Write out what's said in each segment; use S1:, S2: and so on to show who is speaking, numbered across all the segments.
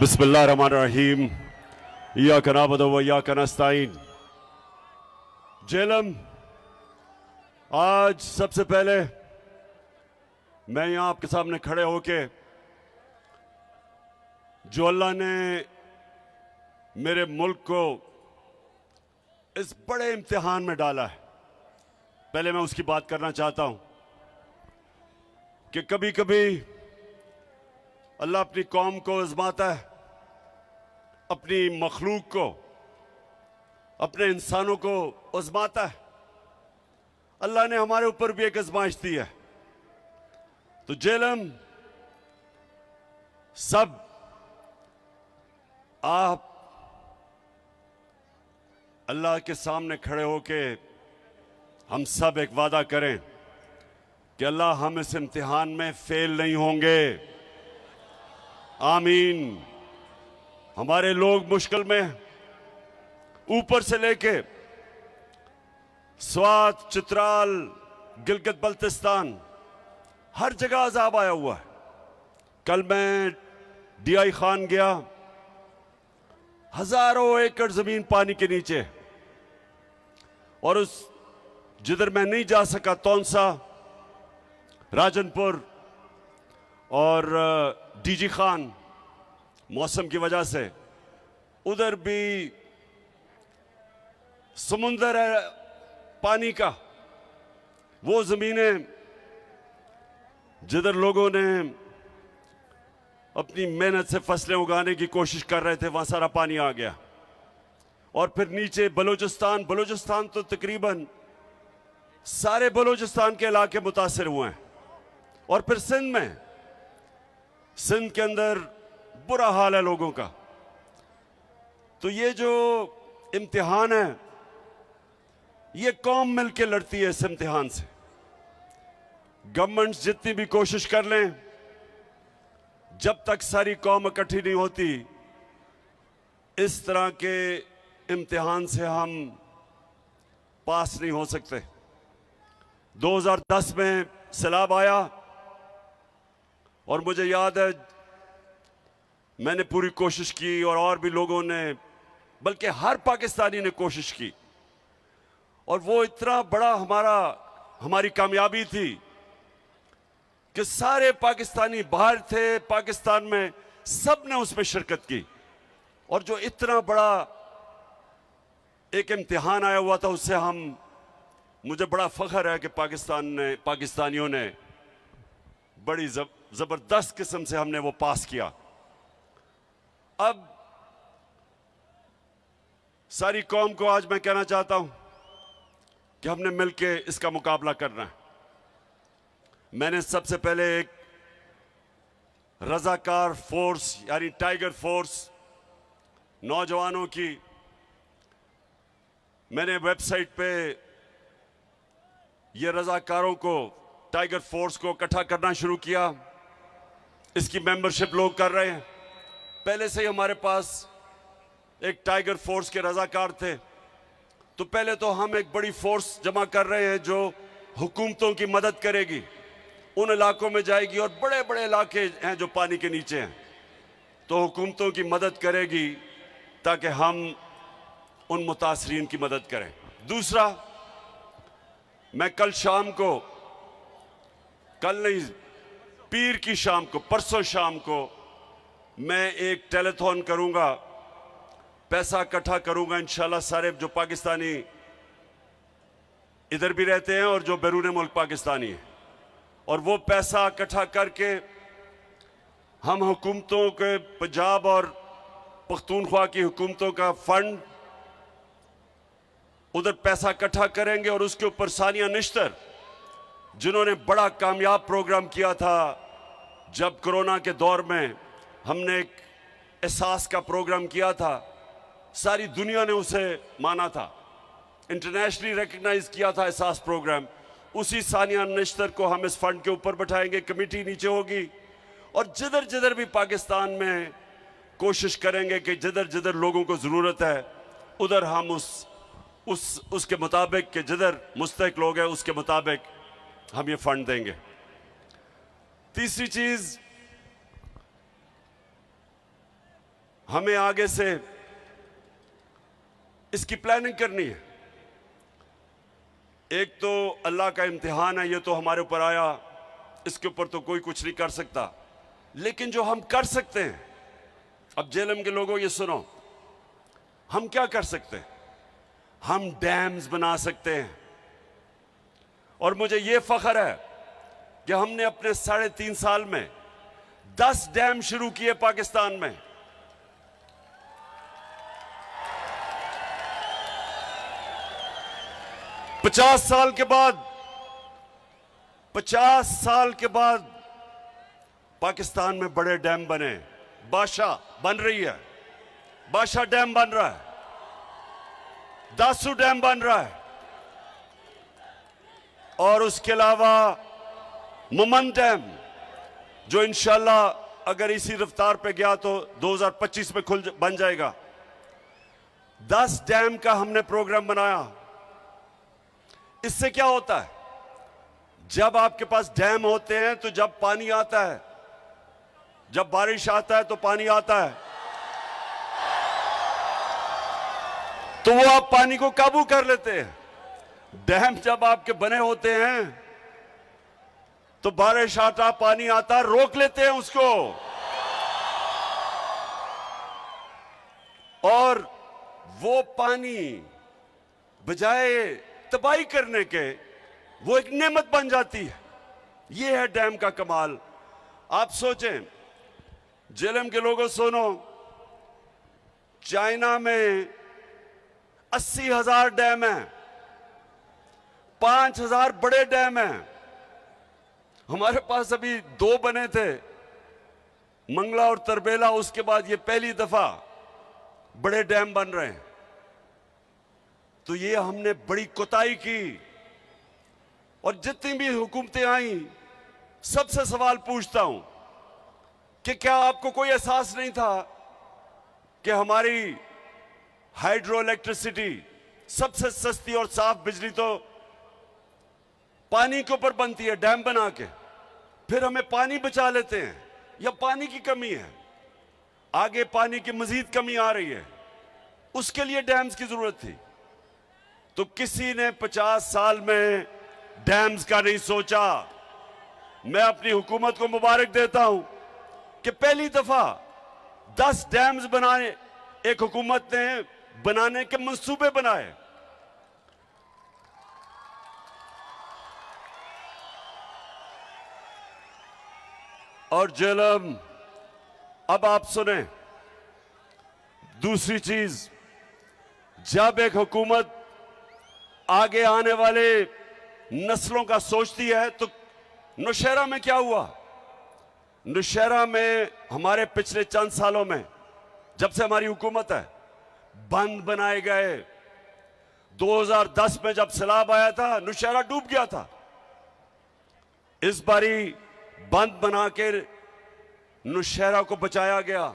S1: बिस्मिल्लाहिर्रहमानिर्रहीम इय्याका नअबुदु व इय्याका नस्तईन। जेलम, आज सबसे पहले मैं यहां आपके सामने खड़े होके जो अल्लाह ने मेरे मुल्क को इस बड़े इम्तिहान में डाला है, पहले मैं उसकी बात करना चाहता हूं कि कभी कभी अल्लाह अपनी कौम को आजमाता है, अपनी मखलूक को, अपने इंसानों को आजमाता है। अल्लाह ने हमारे ऊपर भी एक आजमाइश दी है। तो जेलम, सब आप अल्लाह के सामने खड़े होके हम सब एक वादा करें कि अल्लाह, हम इस इम्तिहान में फेल नहीं होंगे। आमीन। हमारे लोग मुश्किल में, ऊपर से लेके स्वात, चित्राल, गिलगित बल्तिस्तान, हर जगह अजाब आया हुआ है। कल मैं डीआई खान गया, हजारों एकड़ जमीन पानी के नीचे, और उस जिधर मैं नहीं जा सका, तौनसा, राजनपुर और डीजी खान, मौसम की वजह से उधर भी समुंदर है पानी का। वो जमीनें जिधर लोगों ने अपनी मेहनत से फसलें उगाने की कोशिश कर रहे थे, वहां सारा पानी आ गया। और फिर नीचे बलूचिस्तान तो तकरीबन सारे बलूचिस्तान के इलाके मुतासिर हुए हैं। और फिर सिंध के अंदर बुरा हाल है लोगों का। तो ये जो इम्तिहान है, ये कौम मिलकर लड़ती है इस इम्तिहान से। गवर्नमेंट्स जितनी भी कोशिश कर लें, जब तक सारी कौम इकट्ठी नहीं होती, इस तरह के इम्तिहान से हम पास नहीं हो सकते। 2010 में सैलाब आया और मुझे याद है मैंने पूरी कोशिश की, और भी लोगों ने, बल्कि हर पाकिस्तानी ने कोशिश की। और वो इतना बड़ा हमारी कामयाबी थी कि सारे पाकिस्तानी बाहर थे, पाकिस्तान में सब ने उसमें शिरकत की। और जो इतना बड़ा एक इम्तिहान आया हुआ था, उससे मुझे बड़ा फख्र है कि पाकिस्तानियों ने बड़ी जबरदस्त किस्म से हमने वो पास किया। अब सारी कौम को आज मैं कहना चाहता हूं कि हमने मिलके इसका मुकाबला करना है। मैंने सबसे पहले एक रजाकार फोर्स यानी टाइगर फोर्स नौजवानों की मैंने वेबसाइट पे ये रजाकारों को, टाइगर फोर्स को इकट्ठा करना शुरू किया। इसकी मेंबरशिप लोग कर रहे हैं। पहले से ही हमारे पास एक टाइगर फोर्स के रजाकार थे। तो पहले तो हम एक बड़ी फोर्स जमा कर रहे हैं जो हुकूमतों की मदद करेगी, उन इलाकों में जाएगी, और बड़े बड़े इलाके हैं जो पानी के नीचे हैं, तो हुकूमतों की मदद करेगी ताकि हम उन मुतासरीन की मदद करें। दूसरा, मैं कल शाम को, कल नहीं, पीर की शाम को, परसों शाम को मैं एक टेलीथॉन करूंगा, पैसा इकट्ठा करूंगा इंशाल्लाह। सारे जो पाकिस्तानी इधर भी रहते हैं और जो बैरून मुल्क पाकिस्तानी हैं, और वो पैसा इकट्ठा करके हम हुकूमतों के, पंजाब और पख्तूनख्वा की हुकूमतों का फंड, उधर पैसा इकट्ठा करेंगे। और उसके ऊपर सानिया निश्तर, जिन्होंने बड़ा कामयाब प्रोग्राम किया था जब कोरोना के दौर में हमने एक एहसास का प्रोग्राम किया था, सारी दुनिया ने उसे माना था, इंटरनेशनली रिकग्नाइज किया था एहसास प्रोग्राम। उसी सानिया निश्तर को हम इस फंड के ऊपर बैठाएंगे, कमेटी नीचे होगी, और जिधर जिधर भी पाकिस्तान में कोशिश करेंगे कि जिधर जिधर लोगों को ज़रूरत है, उधर हम उसके मुताबिक, कि जिधर मुस्तहिक लोग हैं उसके मुताबिक हम ये फंड देंगे। तीसरी चीज़, हमें आगे से इसकी प्लानिंग करनी है। एक तो अल्लाह का इम्तिहान है, ये तो हमारे ऊपर आया, इसके ऊपर तो कोई कुछ नहीं कर सकता। लेकिन जो हम कर सकते हैं, अब जेएलएम के लोगों ये सुनो, हम क्या कर सकते हैं? हम डैम्स बना सकते हैं। और मुझे ये फख्र है कि हमने अपने 3.5 साल में 10 डैम शुरू किए पाकिस्तान में। पचास साल के बाद पाकिस्तान में बड़े डैम बने। बादशाह बन रही है, बादशाह डैम बन रहा है, दासू डैम बन रहा है, और उसके अलावा मुमन डैम, जो इंशाल्लाह अगर इसी रफ्तार पे गया तो 2025 में बन जाएगा। 10 डैम का हमने प्रोग्राम बनाया। इससे क्या होता है? जब आपके पास डैम होते हैं तो जब पानी आता है, जब बारिश आता है तो पानी आता है, तो वो आप पानी को काबू कर लेते हैं। डैम जब आपके बने होते हैं तो बारिश आता, पानी आता, रोक लेते हैं उसको, और वो पानी बजाय तबाही करने के वो एक नेमत बन जाती है। ये है डैम का कमाल। आप सोचें, जेएलएम के लोगों सुनो, चाइना में 80,000 डैम हैं, 5,000 बड़े डैम हैं। हमारे पास अभी 2 बने थे, मंगला और तरबेला, उसके बाद ये पहली दफा बड़े डैम बन रहे हैं। तो ये हमने बड़ी कोताही की। और जितनी भी हुकूमतें आई, सबसे सवाल पूछता हूं कि क्या आपको कोई एहसास नहीं था कि हमारी हाइड्रो इलेक्ट्रिसिटी, सबसे सस्ती और साफ बिजली तो पानी के ऊपर बनती है, डैम बना के। फिर हमें पानी बचा लेते हैं, या पानी की कमी है, आगे पानी की मजीद कमी आ रही है, उसके लिए डैम्स की जरूरत थी। तो किसी ने 50 साल में डैम्स का नहीं सोचा। मैं अपनी हुकूमत को मुबारक देता हूं कि पहली दफा 10 डैम्स बनाने एक हुकूमत ने बनाने के मंसूबे बनाए। और जेएलएम, अब आप सुने दूसरी चीज, जब एक हुकूमत आगे आने वाले नस्लों का सोचती है, तो नौशहरा में क्या हुआ? नौशहरा में हमारे पिछले चंद सालों में, जब से हमारी हुकूमत है, बंद बनाए गए। 2010 में जब सैलाब आया था, नौशहरा डूब गया था। इस बारी बंद बना के नौशहरा को बचाया गया,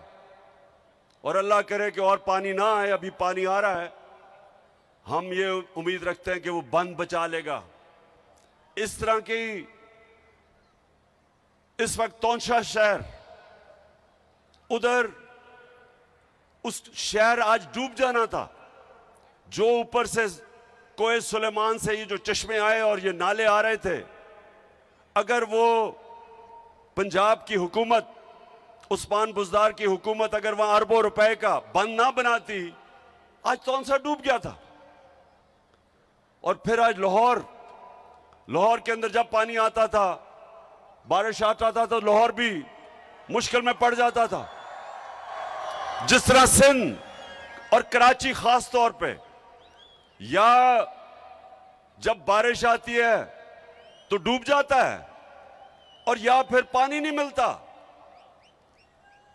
S1: और अल्लाह करे कि और पानी ना आए। अभी पानी आ रहा है, हम ये उम्मीद रखते हैं कि वो बंद बचा लेगा। इस तरह की इस वक्त तौंशा शहर, उधर उस शहर आज डूब जाना था, जो ऊपर से कोए सुलेमान से ये जो चश्मे आए और ये नाले आ रहे थे, अगर वो पंजाब की हुकूमत, उस्मान बुज़दार की हुकूमत अगर वहां अरबों रुपए का बंद ना बनाती, आज तौंसा डूब गया था। और फिर आज लाहौर के अंदर जब पानी आता था, बारिश आता था, तो लाहौर भी मुश्किल में पड़ जाता था। जिस तरह सिंध और कराची खास तौर पे, या जब बारिश आती है तो डूब जाता है, और या फिर पानी नहीं मिलता।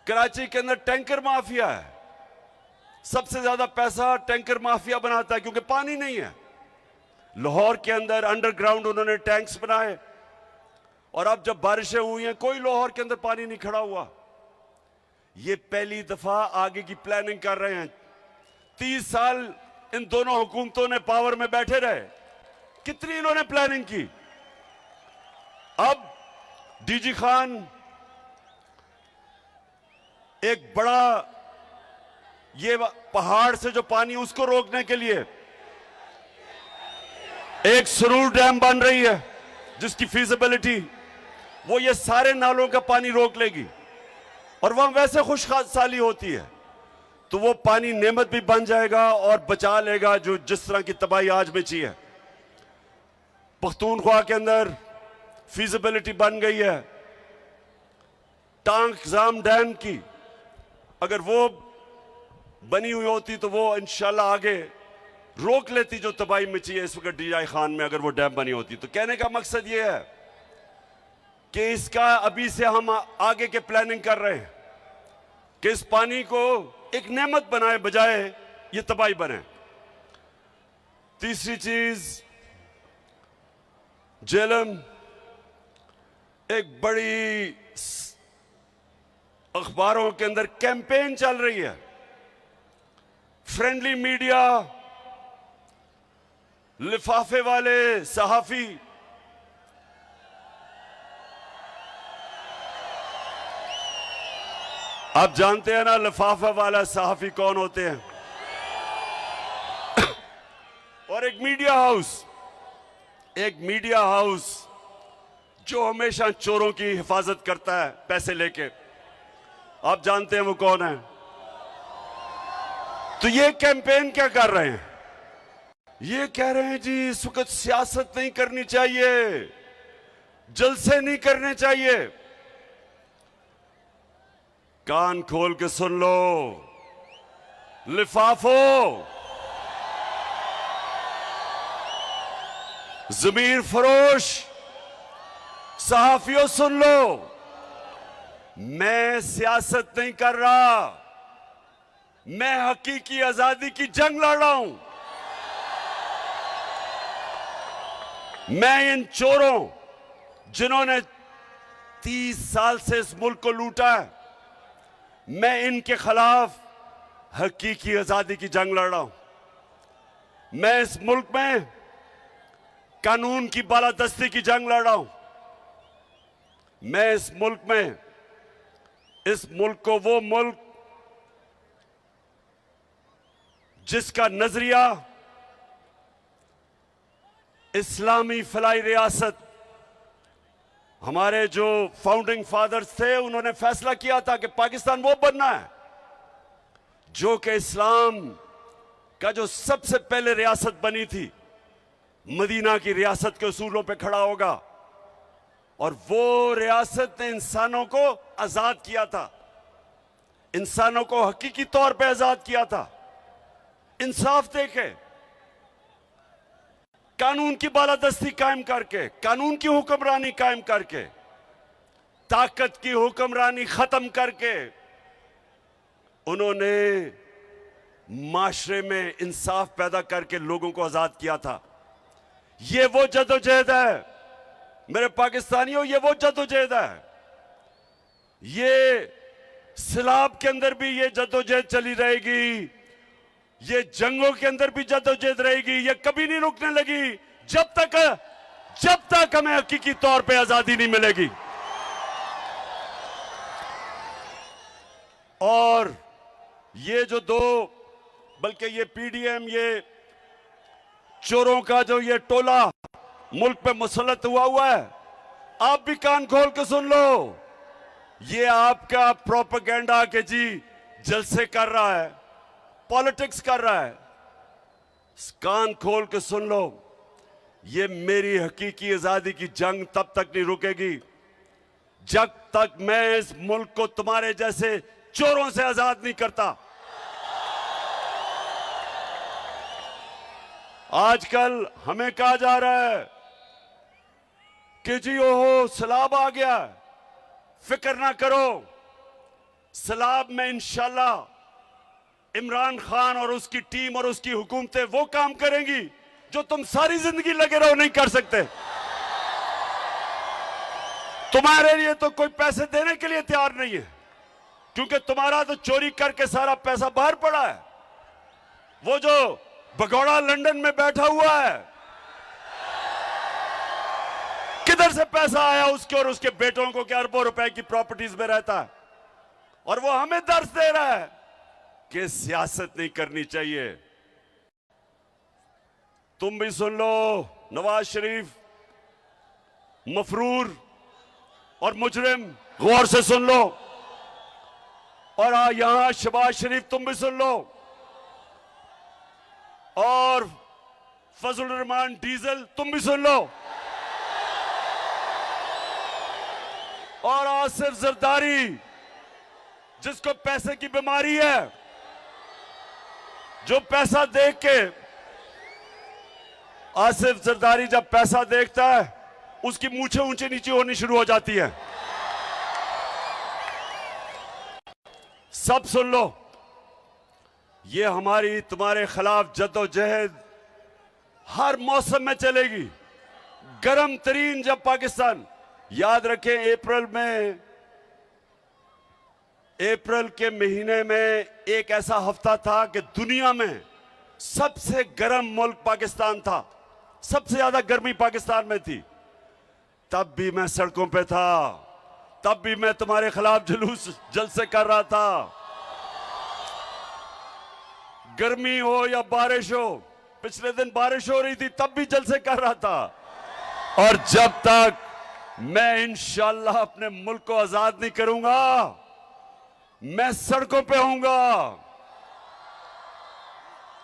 S1: कराची के अंदर टैंकर माफिया है, सबसे ज्यादा पैसा टैंकर माफिया बनाता है, क्योंकि पानी नहीं है। लाहौर के अंदर अंडरग्राउंड उन्होंने टैंक्स बनाए, और अब जब बारिशें हुई हैं, कोई लाहौर के अंदर पानी नहीं खड़ा हुआ। ये पहली दफा आगे की प्लानिंग कर रहे हैं। 30 साल इन दोनों हुकूमतों ने पावर में बैठे रहे, कितनी इन्होंने प्लानिंग की। अब डीजी खान एक बड़ा ये पहाड़ से जो पानी उसको रोकने के लिए एक सुरूर डैम बन रही है, जिसकी फीजिबिलिटी वो ये सारे नालों का पानी रोक लेगी और वहां वैसे खुशहाली होती है, तो वो पानी नेमत भी बन जाएगा और बचा लेगा जो जिस तरह की तबाही आज मची है। पख्तूनख्वा के अंदर फीजिबिलिटी बन गई है टांग जाम डैम की, अगर वो बनी हुई होती तो वो इंशाल्लाह आगे रोक लेती जो तबाही मची है इस वक्त डीआई खान में, अगर वो डैम बनी होती। तो कहने का मकसद ये है कि इसका अभी से हम आगे के प्लानिंग कर रहे हैं कि इस पानी को एक नेमत बनाए बजाय ये तबाही बने। तीसरी चीज, जेलम एक बड़ी अखबारों के अंदर कैंपेन चल रही है, फ्रेंडली मीडिया, लिफाफे वाले सहाफी, आप जानते हैं ना लिफाफा वाला सहाफी कौन होते हैं। और एक मीडिया हाउस जो हमेशा चोरों की हिफाजत करता है पैसे लेके, आप जानते हैं वो कौन है। तो ये कैंपेन क्या कर रहे हैं, ये कह रहे हैं जी इस वक्त सियासत नहीं करनी चाहिए, जलसे नहीं करने चाहिए। कान खोल के सुन लो लिफाफो, जमीर फरोश सहाफियों सुन लो, मैं सियासत नहीं कर रहा, मैं हकीकी आजादी की जंग लड़ रहा हूं। मैं इन चोरों जिन्होंने 30 साल से इस मुल्क को लूटा है, मैं इनके खिलाफ हकीकी आजादी की जंग लड़ रहा हूं। मैं इस मुल्क में कानून की बालादस्ती की जंग लड़ रहा हूं। मैं इस मुल्क को वो मुल्क जिसका नजरिया इस्लामी फलाई रियासत, हमारे जो फाउंडिंग फादर्स थे उन्होंने फैसला किया था कि पाकिस्तान वो बनना है जो कि इस्लाम का जो सबसे पहले रियासत बनी थी, मदीना की रियासत के उसूलों पे खड़ा होगा। और वो रियासत ने इंसानों को आजाद किया था, इंसानों को हकीकी तौर पे आजाद किया था। इंसाफ देके, कानून की बालादस्ती कायम करके, कानून की हुक्मरानी कायम करके, ताकत की हुक्मरानी खत्म करके उन्होंने माशरे में इंसाफ पैदा करके लोगों को आजाद किया था। ये वो जदोजहद है मेरे पाकिस्तानियों, ये वो जदोजहद है। ये सिलाब के अंदर भी ये जदोजहद चली रहेगी, ये जंगों के अंदर भी जदोजहद रहेगी, ये कभी नहीं रुकने लगी जब तक हमें हकीकी तौर पे आजादी नहीं मिलेगी। और ये जो बल्कि ये पीडीएम, ये चोरों का जो ये टोला मुल्क पे मुसल्लत हुआ है, आप भी कान खोल के सुन लो, ये आपका प्रोपेगेंडा के जी जलसे कर रहा है, पॉलिटिक्स कर रहा है। कान खोल के सुन लो, ये मेरी हकीकी आजादी की जंग तब तक नहीं रुकेगी जब तक मैं इस मुल्क को तुम्हारे जैसे चोरों से आजाद नहीं करता। आजकल हमें कहा जा रहा है कि जी ओहो सैलाब आ गया, फिक्र ना करो, सैलाब में इंशाल्लाह इमरान खान और उसकी टीम और उसकी हुकूमतें वो काम करेंगी जो तुम सारी जिंदगी लगे रहो नहीं कर सकते। तुम्हारे लिए तो कोई पैसे देने के लिए तैयार नहीं है, क्योंकि तुम्हारा तो चोरी करके सारा पैसा बाहर पड़ा है। वो जो भगोड़ा लंदन में बैठा हुआ है, किधर से पैसा आया उसके और उसके बेटों को, कि अरबों रुपए की प्रॉपर्टीज में रहता है, और वो हमें दर्श दे रहा है कि सियासत नहीं करनी चाहिए। तुम भी सुन लो, नवाज शरीफ मफरूर और मुजरिम, गौर से सुन लो। और यहां शहबाज शरीफ तुम भी सुन लो, और फजल रहमान डीजल तुम भी सुन लो, और आसिफ जरदारी जिसको पैसे की बीमारी है, जो पैसा देख के, आसिफ जरदारी जब पैसा देखता है उसकी मूछें ऊंचे नीचे होनी शुरू हो जाती है। सब सुन लो, ये हमारी तुम्हारे खिलाफ जद्दोजहद हर मौसम में चलेगी। गर्म तरीन जब पाकिस्तान, याद रखें अप्रैल के महीने में एक ऐसा हफ्ता था कि दुनिया में सबसे गर्म मुल्क पाकिस्तान था, सबसे ज्यादा गर्मी पाकिस्तान में थी। तब भी मैं सड़कों पे था, तब भी मैं तुम्हारे खिलाफ जुलूस जलसे कर रहा था। गर्मी हो या बारिश हो, पिछले दिन बारिश हो रही थी तब भी जलसे कर रहा था। और जब तक मैं इंशाअल्लाह अपने मुल्क को आजाद नहीं करूंगा, मैं सड़कों पे होऊंगा,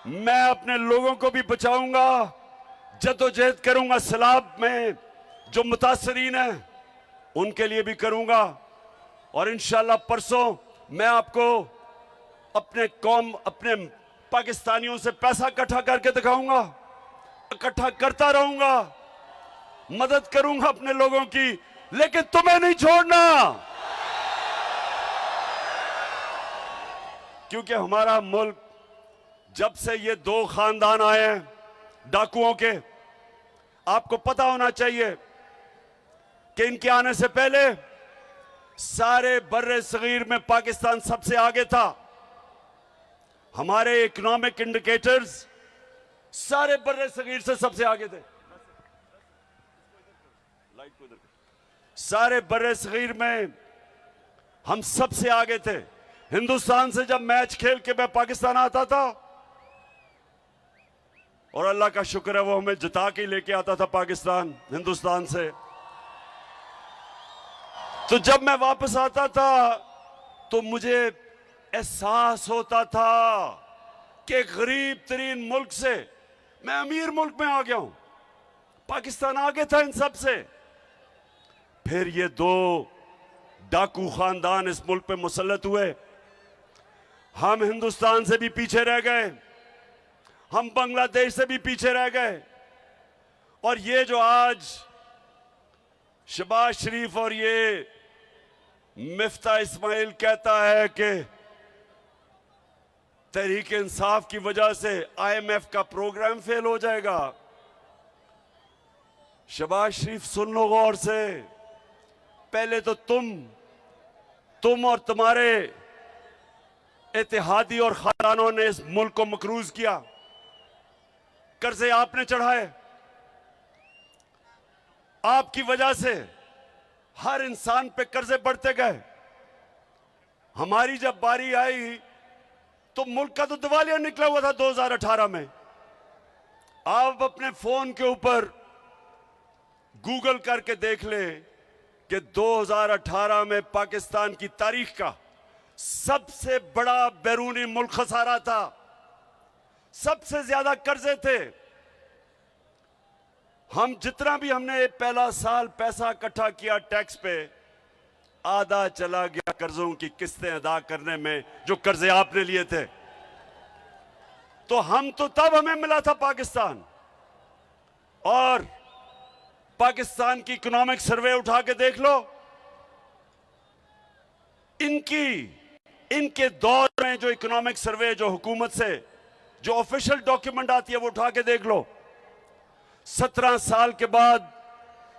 S1: मैं अपने लोगों को भी बचाऊंगा, जद्दोजहद करूंगा। सैलाब में जो मुतासरीन हैं उनके लिए भी करूंगा। और इंशाअल्लाह परसों मैं आपको अपने पाकिस्तानियों से पैसा इकट्ठा करके दिखाऊंगा, इकट्ठा करता रहूंगा, मदद करूंगा अपने लोगों की, लेकिन तुम्हें नहीं छोड़ना। क्योंकि हमारा मुल्क, जब से ये दो खानदान आए हैं डाकुओं के, आपको पता होना चाहिए कि इनके आने से पहले सारे बर्रे सगीर में पाकिस्तान सबसे आगे था। हमारे इकोनॉमिक इंडिकेटर्स सारे बर्रे सगीर से सबसे आगे थे। सारे बर्रे सगीर में हम सबसे आगे थे। हिंदुस्तान से जब मैच खेल के मैं पाकिस्तान आता था, और अल्लाह का शुक्र है वो हमें जिता के लेके आता था पाकिस्तान हिंदुस्तान से, तो जब मैं वापस आता था तो मुझे एहसास होता था कि गरीब तरीन मुल्क से मैं अमीर मुल्क में आ गया हूं। पाकिस्तान आगे था इन सब से। फिर ये दो डाकू खानदान इस मुल्क पे मुसल्लत हुए। हम हिंदुस्तान से भी पीछे रह गए, हम बांग्लादेश से भी पीछे रह गए। और ये जो आज शहबाज शरीफ और ये मिफ्ता इस्माइल कहता है कि तहरीक इंसाफ की वजह से IMF का प्रोग्राम फेल हो जाएगा, शहबाज शरीफ सुन लो गौर से। पहले तो तुम और तुम्हारे इत्तेहादी और खानदानों ने इस मुल्क को मकरूज किया, कर्जे आपने चढ़ाए, आपकी वजह से हर इंसान पे कर्जे बढ़ते गए। हमारी जब बारी आई तो मुल्क का तो दिवालिया निकला हुआ था 2018 में। आप अपने फोन के ऊपर गूगल करके देख ले कि 2018 में पाकिस्तान की तारीख का सबसे बड़ा बैरूनी मुल्क खसारा था, सबसे ज्यादा कर्जे थे। हम जितना भी हमने पहला साल पैसा इकट्ठा किया टैक्स पे, आधा चला गया कर्जों की किस्तें अदा करने में जो कर्जे आपने लिए थे। तो हम तो तब हमें मिला था पाकिस्तान। और पाकिस्तान की इकोनॉमिक सर्वे उठा के देख लो, इनके दौर में जो इकोनॉमिक सर्वे, जो हुकूमत से जो ऑफिशियल डॉक्यूमेंट आती है वो उठा के देख लो, 17 साल के बाद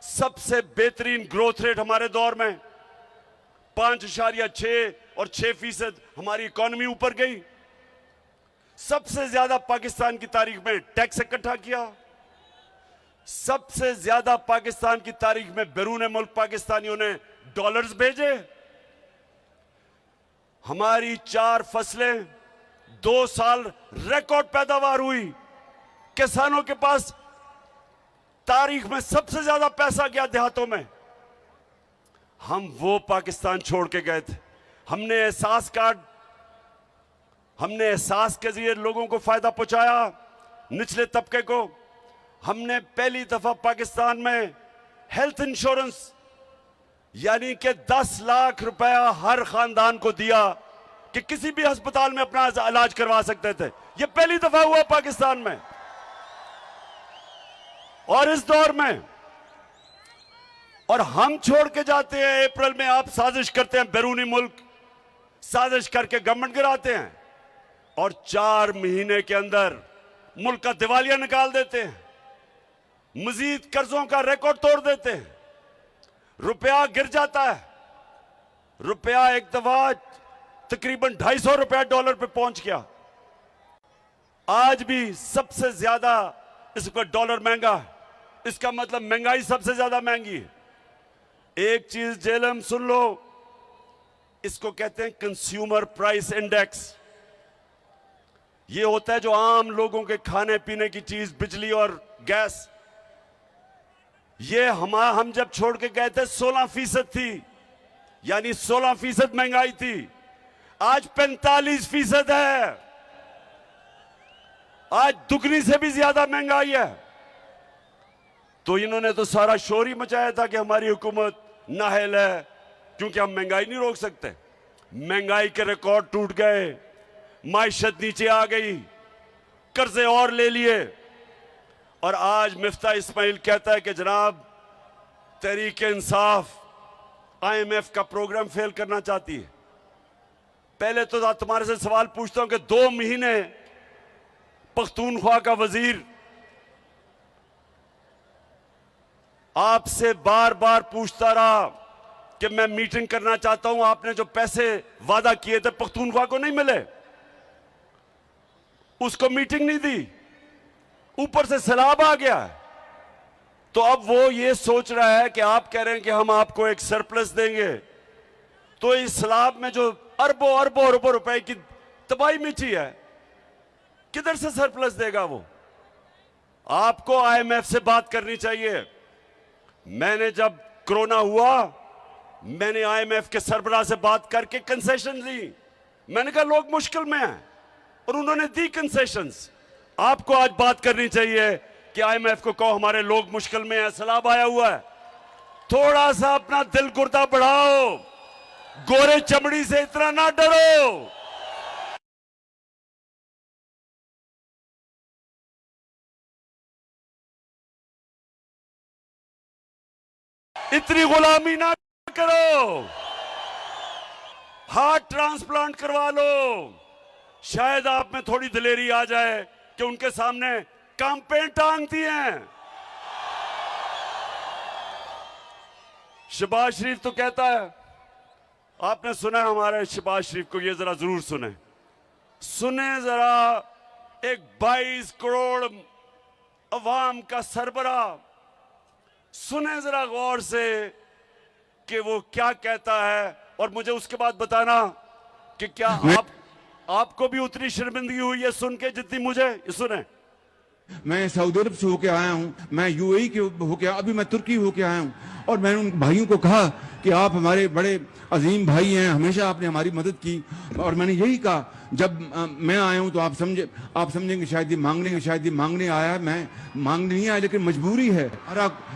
S1: सबसे बेहतरीन ग्रोथ रेट हमारे दौर में 5.6 और 6% हमारी इकोनॉमी ऊपर गई। सबसे ज्यादा पाकिस्तान की तारीख में टैक्स इकट्ठा किया, सबसे ज्यादा पाकिस्तान की तारीख में बैरून मुल्क पाकिस्तानियों ने डॉलर्स भेजे। हमारी 4 फसलें 2 साल रिकॉर्ड पैदावार हुई। किसानों के पास तारीख में सबसे ज्यादा पैसा गया देहातों में। हम वो पाकिस्तान छोड़ के गए थे। हमने एहसास के जरिए लोगों को फायदा पहुंचाया, निचले तबके को। हमने पहली दफा पाकिस्तान में हेल्थ इंश्योरेंस यानी कि 10 लाख रुपया हर खानदान को दिया कि किसी भी अस्पताल में अपना इलाज करवा सकते थे। यह पहली दफा हुआ पाकिस्तान में। और इस दौर में, और हम छोड़ के जाते हैं अप्रैल में, आप साजिश करते हैं, बैरूनी मुल्क साजिश करके गवर्नमेंट गिराते हैं और 4 महीने के अंदर मुल्क का दिवालिया निकाल देते हैं, मजीद कर्जों का रिकॉर्ड तोड़ देते हैं, रुपया गिर जाता है। रुपया एक दफा तकरीबन 250 रुपया डॉलर पे पहुंच गया। आज भी सबसे ज्यादा इसका डॉलर महंगा है। इसका मतलब महंगाई सबसे ज्यादा महंगी है। एक चीज जेलम सुन लो, इसको कहते हैं कंज्यूमर प्राइस इंडेक्स। ये होता है जो आम लोगों के खाने पीने की चीज, बिजली और गैस। ये हम जब छोड़ के गए थे 16% थी, यानी 16% महंगाई थी। आज 45% है। आज दुगनी से भी ज्यादा महंगाई है। तो इन्होंने तो सारा शोर ही मचाया था कि हमारी हुकूमत नाअहल है, क्योंकि हम महंगाई नहीं रोक सकते। महंगाई के रिकॉर्ड टूट गए, माइशत नीचे आ गई, कर्जे और ले लिए। और आज मिफ्ता इस्माइल कहता है कि जनाब तहरीक इंसाफ IMF का प्रोग्राम फेल करना चाहती है। पहले तो तुम्हारे से सवाल पूछता हूं कि 2 महीने पख्तूनख्वा का वजीर आपसे बार बार पूछता रहा कि मैं मीटिंग करना चाहता हूं, आपने जो पैसे वादा किए थे पख्तूनख्वा को नहीं मिले, उसको मीटिंग नहीं दी, ऊपर से सैलाब आ गया। तो अब वो ये सोच रहा है कि आप कह रहे हैं कि हम आपको एक सरप्लस देंगे, तो इस सैलाब में जो अरबों अरबों अरबों रुपए की तबाही मची है, किधर से सरप्लस देगा वो? आपको IMF से बात करनी चाहिए। मैंने जब कोरोना हुआ, मैंने IMF के सरबराह से बात करके कंसेशन दी। मैंने कहा लोग मुश्किल में हैं, और उन्होंने दी कंसेशंस। आपको आज बात करनी चाहिए कि IMF को कहो हमारे लोग मुश्किल में हैं, सैलाब आया हुआ है। थोड़ा सा अपना दिल गुर्दा बढ़ाओ, गोरे चमड़ी से इतना ना डरो। इतनी गुलामी ना करो। हार्ट ट्रांसप्लांट करवा लो, शायद आप में थोड़ी दिलेरी आ जाए कि उनके सामने कैंपेन टांग दी हैं। शहबाज शरीफ तो कहता है, आपने सुना है हमारे शहबाज शरीफ को, ये जरा जरूर सुने जरा। एक 22 करोड़ अवाम का सरबराह, सुने जरा गौर से कि वो क्या कहता है, और मुझे उसके बाद बताना कि क्या आपको भी उतनी शर्मिंदगी हुई है सुन के जितनी मुझे। सुने,
S2: मैं सऊदी अरब से होके आया हूँ, मैं UAE के होके, अभी मैं तुर्की होके आया हूँ, और मैंने उन भाइयों को कहा कि आप हमारे बड़े अजीम भाई हैं, हमेशा आपने हमारी मदद की। और मैंने यही कहा, जब मैं आया हूँ तो आप समझेंगे शायद ये मांगने आया है। मैं मांगने नहीं आया, लेकिन मजबूरी है।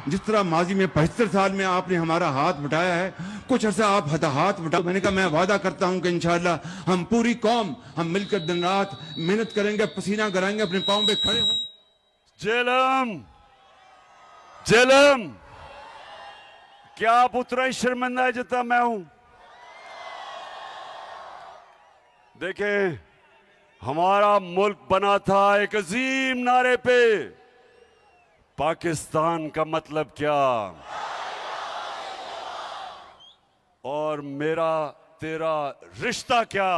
S2: जिस तरह माजी में 75 साल में आपने हमारा हाथ बटाया है, कुछ अर्सा आप हाथ बटाओ। मैंने कहा मैं वादा करता हूँ कि इंशाअल्लाह हम पूरी कौम हम मिलकर दिन रात मेहनत करेंगे, पसीना कराएंगे, अपने पाँव पे खड़े होंगे।
S1: जेलम, क्या आप उतना ही शर्मिंदा है जितना मैं हूं? देखें, हमारा मुल्क बना था एक अजीम नारे पे, पाकिस्तान का मतलब क्या, और मेरा तेरा रिश्ता क्या,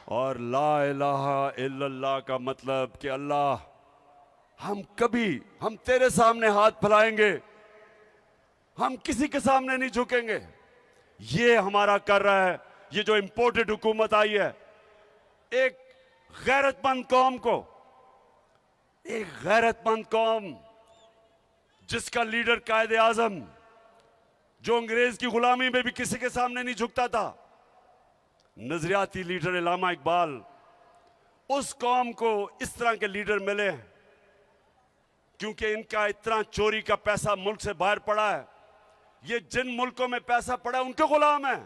S1: और ला इलाहा इल्लल्लाह का मतलब कि अल्लाह, हम तेरे सामने हाथ फैलाएंगे, हम किसी के सामने नहीं झुकेंगे। ये हमारा कर रहा है। ये जो इंपोर्टेड हुकूमत आई है, एक गैरतमंद कौम को, एक गैरतमंद कौम जिसका लीडर कायदे आजम, जो अंग्रेज की गुलामी में भी किसी के सामने नहीं झुकता था, नजरियाती लीडर अल्लामा इकबाल, उस कौम को इस तरह के लीडर मिले हैं क्योंकि इनका इतना चोरी का पैसा मुल्क से बाहर पड़ा है। ये जिन मुल्कों में पैसा पड़ा है उनके गुलाम है।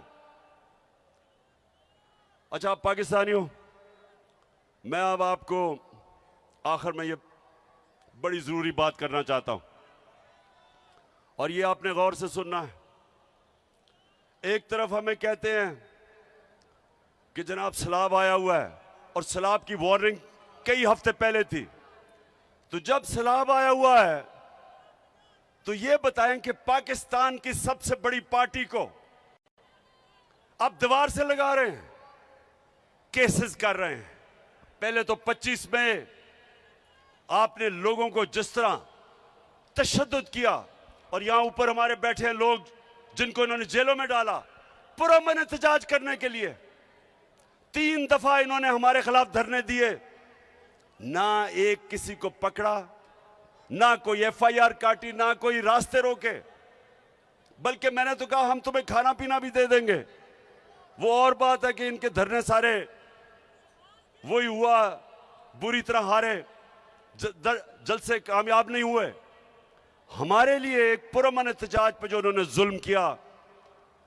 S1: अच्छा पाकिस्तानियों, मैं अब आपको आखिर में ये बड़ी जरूरी बात करना चाहता हूं और ये आपने गौर से सुनना है। एक तरफ हमें कहते हैं कि जनाब सैलाब आया हुआ है और सैलाब की वार्निंग कई हफ्ते पहले थी, तो जब सैलाब आया हुआ है तो ये बताएं कि पाकिस्तान की सबसे बड़ी पार्टी को अब दीवार से लगा रहे हैं, केसेस कर रहे हैं। पहले तो 25 में आपने लोगों को जिस तरह तशद्दुद किया और यहां ऊपर हमारे बैठे हैं लोग जिनको इन्होंने जेलों में डाला पुरअमन एहतजाज करने के लिए। 3 दफा इन्होंने हमारे खिलाफ धरने दिए, ना एक किसी को पकड़ा, ना कोई FIR काटी, ना कोई रास्ते रोके, बल्कि मैंने तो कहा हम तुम्हें खाना पीना भी दे देंगे। वो और बात है कि इनके धरने सारे वही हुआ, बुरी तरह हारे, जल्द से कामयाब नहीं हुए। हमारे लिए एक पुरअमन एहतजाज पर जो उन्होंने जुल्म किया,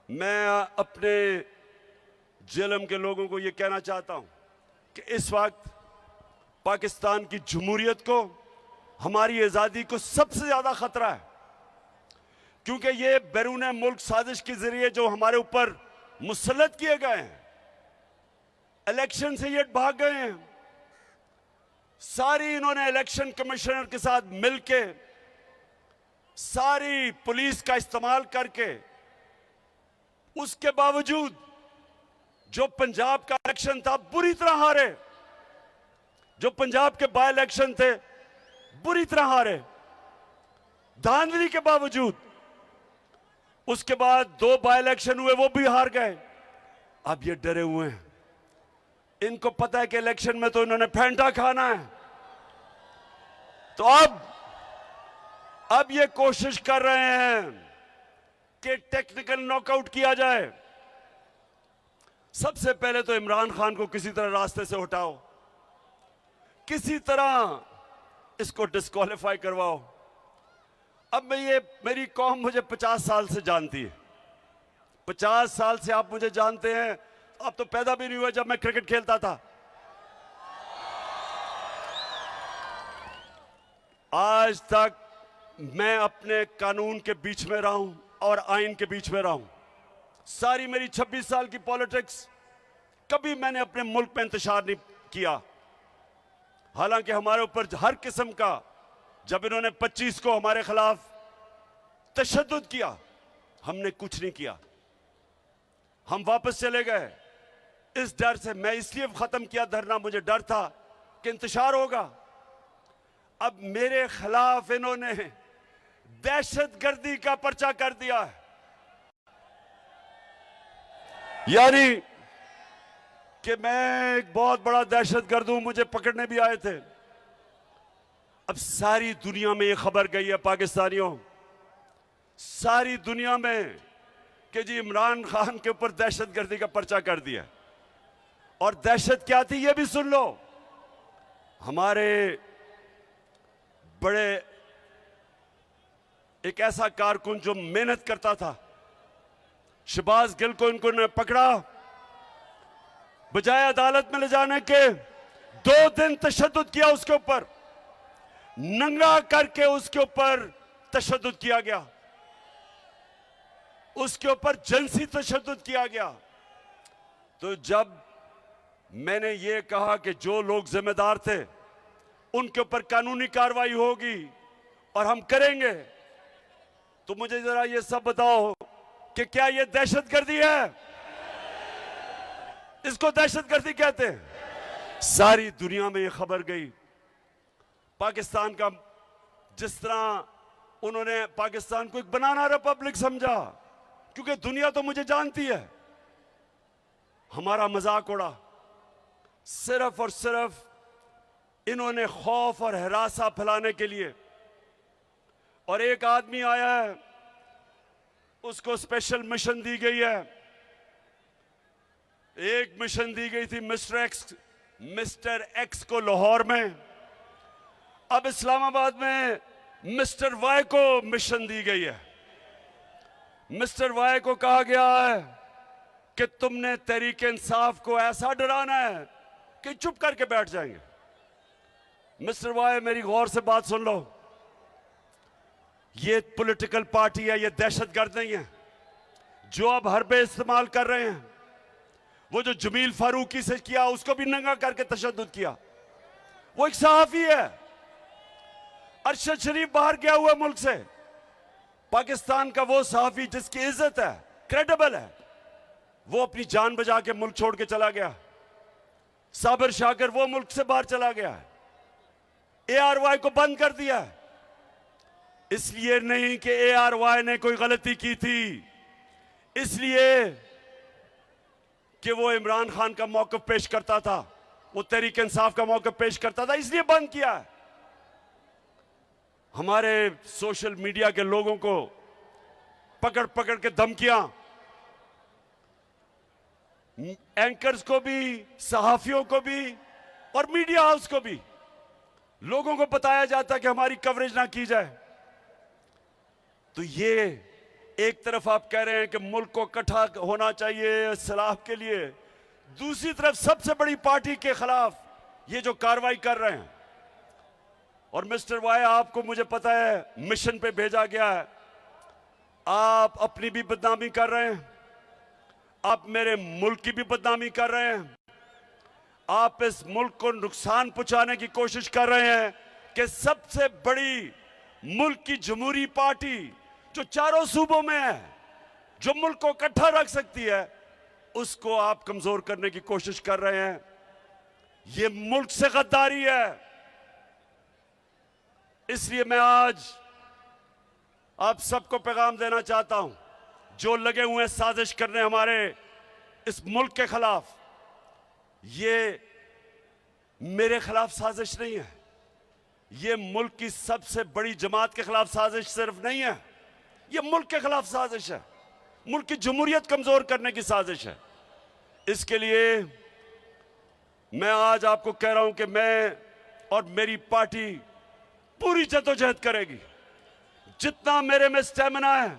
S1: मैं अपने जेलम के लोगों को यह कहना चाहता हूं कि इस वक्त पाकिस्तान की जमहूरियत को, हमारी आज़ादी को सबसे ज्यादा खतरा है, क्योंकि ये बैरून मुल्क साजिश के जरिए जो हमारे ऊपर मुसल्लत किए गए हैं, इलेक्शन से ये भाग गए हैं। सारी इन्होंने इलेक्शन कमिश्नर के साथ मिलके, सारी पुलिस का इस्तेमाल करके, उसके बावजूद जो पंजाब का इलेक्शन था बुरी तरह हारे, जो पंजाब के बाय इलेक्शन थे बुरी तरह हारे, धांधली के बावजूद। उसके बाद 2 बाय इलेक्शन हुए, वो भी हार गए। अब ये डरे हुए हैं, इनको पता है कि इलेक्शन में तो इन्होंने फेंटा खाना है, तो अब ये कोशिश कर रहे हैं कि टेक्निकल नॉकआउट किया जाए। सबसे पहले तो इमरान खान को किसी तरह रास्ते से हटाओ, किसी तरह इसको डिस्क्वालीफाई करवाओ। अब मेरी कौम मुझे 50 साल से जानती है, 50 साल से आप मुझे जानते हैं। आप तो पैदा भी नहीं हुए जब मैं क्रिकेट खेलता था। आज तक मैं अपने कानून के बीच में रहा हूं और आइन के बीच में रहा हूं। सारी मेरी 26 साल की पॉलिटिक्स, कभी मैंने अपने मुल्क में इंतशार नहीं किया। हालांकि हमारे ऊपर हर किस्म का, जब इन्होंने 25 को हमारे खिलाफ तशद्दुद किया, हमने कुछ नहीं किया, हम वापस चले गए। इस डर से मैं इसलिए खत्म किया धरना, मुझे डर था कि इंतशार होगा। अब मेरे खिलाफ इन्होंने दहशतगर्दी का पर्चा कर दिया है, यानी कि मैं एक बहुत बड़ा दहशतगर्द हूं, मुझे पकड़ने भी आए थे। अब सारी दुनिया में ये खबर गई है पाकिस्तानियों, सारी दुनिया में, कि जी इमरान खान के ऊपर दहशतगर्दी का पर्चा कर दिया। और दहशत क्या थी ये भी सुन लो। हमारे बड़े एक ऐसा कारकुन जो मेहनत करता था, शहबाज गिल को इनको ने पकड़ा, बजाय अदालत में ले जाने के 2 दिन तशद्दुद किया उसके ऊपर, नंगा करके उसके ऊपर तशद्दुद किया गया, उसके ऊपर जिनसी तशद्दुद किया गया। तो जब मैंने ये कहा कि जो लोग जिम्मेदार थे उनके ऊपर कानूनी कार्रवाई होगी और हम करेंगे, तो मुझे जरा ये सब बताओ कि क्या ये दहशतगर्दी है? इसको दहशतगर्दी कहते हैं। सारी दुनिया में ये खबर गई। पाकिस्तान का, जिस तरह उन्होंने पाकिस्तान को एक बनाना रिपब्लिक समझा, क्योंकि दुनिया तो मुझे जानती है, हमारा मजाक उड़ा। सिर्फ और सिर्फ इन्होंने खौफ और हरासा फैलाने के लिए। और एक आदमी आया है, उसको स्पेशल मिशन दी गई है। एक मिशन दी गई थी मिस्टर एक्स को लाहौर में। अब इस्लामाबाद में मिस्टर वाई को मिशन दी गई है। मिस्टर वाई को कहा गया है कि तुमने तहरीक इंसाफ को ऐसा डराना है कि चुप करके बैठ जाएंगे। मिस्टर वाई, मेरी गौर से बात सुन लो। ये पॉलिटिकल पार्टी है, ये दहशतगर्द नहीं है जो अब हरबे इस्तेमाल कर रहे हैं। वो जो जमील फारूकी से किया, उसको भी नंगा करके तशद्दुद किया। वो एक सहाफी है। अरशद शरीफ बाहर गया हुआ मुल्क से, पाकिस्तान का वो सहाफी जिसकी इज्जत है, क्रेडिबल है, वो अपनी जान बचा के मुल्क छोड़ के चला गया। साबिर शाकिर वो मुल्क से बाहर चला गया है। ARY को बंद कर दिया है। इसलिए नहीं कि ARY ने कोई गलती की थी, इसलिए कि वो इमरान खान का मौक़िफ़ पेश करता था, वो तहरीक इंसाफ का मौक़िफ़ पेश करता था, इसलिए बंद किया है। हमारे सोशल मीडिया के लोगों को पकड़ पकड़ के धमकियां, एंकर्स को भी, सहाफियों को भी और मीडिया हाउस को भी लोगों को बताया जाता कि हमारी कवरेज ना की जाए। तो ये एक तरफ आप कह रहे हैं कि मुल्क को इकट्ठा होना चाहिए सलाह के लिए, दूसरी तरफ सबसे बड़ी पार्टी के खिलाफ ये जो कार्रवाई कर रहे हैं। और मिस्टर वाई, आपको मुझे पता है मिशन पे भेजा गया है, आप अपनी भी बदनामी कर रहे हैं, आप मेरे मुल्क की भी बदनामी कर रहे हैं, आप इस मुल्क को नुकसान पहुंचाने की कोशिश कर रहे हैं कि सबसे बड़ी मुल्क की जमहूरी पार्टी जो चारों सूबों में है, जो मुल्क को इकट्ठा रख सकती है, उसको आप कमजोर करने की कोशिश कर रहे हैं। ये मुल्क से गद्दारी है। इसलिए मैं आज आप सबको पैगाम देना चाहता हूं, जो लगे हुए हैं साजिश करने हमारे इस मुल्क के खिलाफ, ये मेरे खिलाफ साजिश नहीं है, ये मुल्क की सबसे बड़ी जमात के खिलाफ साजिश सिर्फ नहीं है, ये मुल्क के खिलाफ साजिश है, मुल्क की जमहूरियत कमजोर करने की साजिश है। इसके लिए मैं आज आपको कह रहा हूं कि मैं और मेरी पार्टी पूरी जद्दोजहद करेगी। जितना मेरे में स्टेमिना है,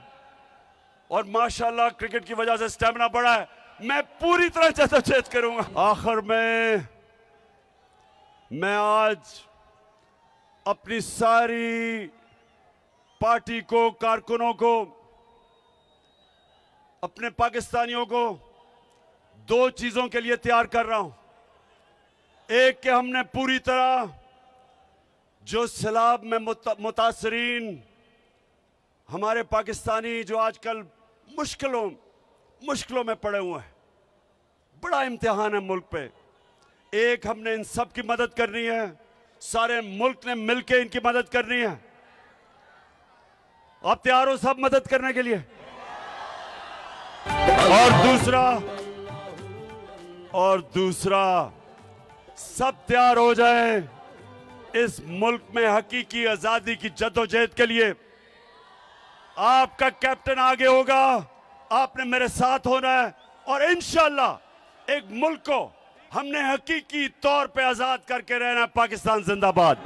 S1: और माशाल्लाह क्रिकेट की वजह से स्टेमिना बढ़ा है, मैं पूरी तरह जद्दोजहद करूंगा। आखिर में मैं आज अपनी सारी पार्टी को, कारकुनों को, अपने पाकिस्तानियों को दो चीजों के लिए तैयार कर रहा हूं। एक कि हमने पूरी तरह जो सैलाब में मुतासरीन हमारे पाकिस्तानी जो आजकल मुश्किलों में पड़े हुए हैं, बड़ा इम्तिहान है मुल्क पे, एक हमने इन सब की मदद करनी है, सारे मुल्क ने मिलकर इनकी मदद करनी है। आप तैयार हो सब मदद करने के लिए? और दूसरा सब तैयार हो जाए इस मुल्क में हकीकी आजादी की जद्दोजहद के लिए। आपका कैप्टन आगे होगा, आपने मेरे साथ होना है, और इंशाअल्लाह एक मुल्क को हमने हकीकी तौर पे आजाद करके रहना है। पाकिस्तान जिंदाबाद।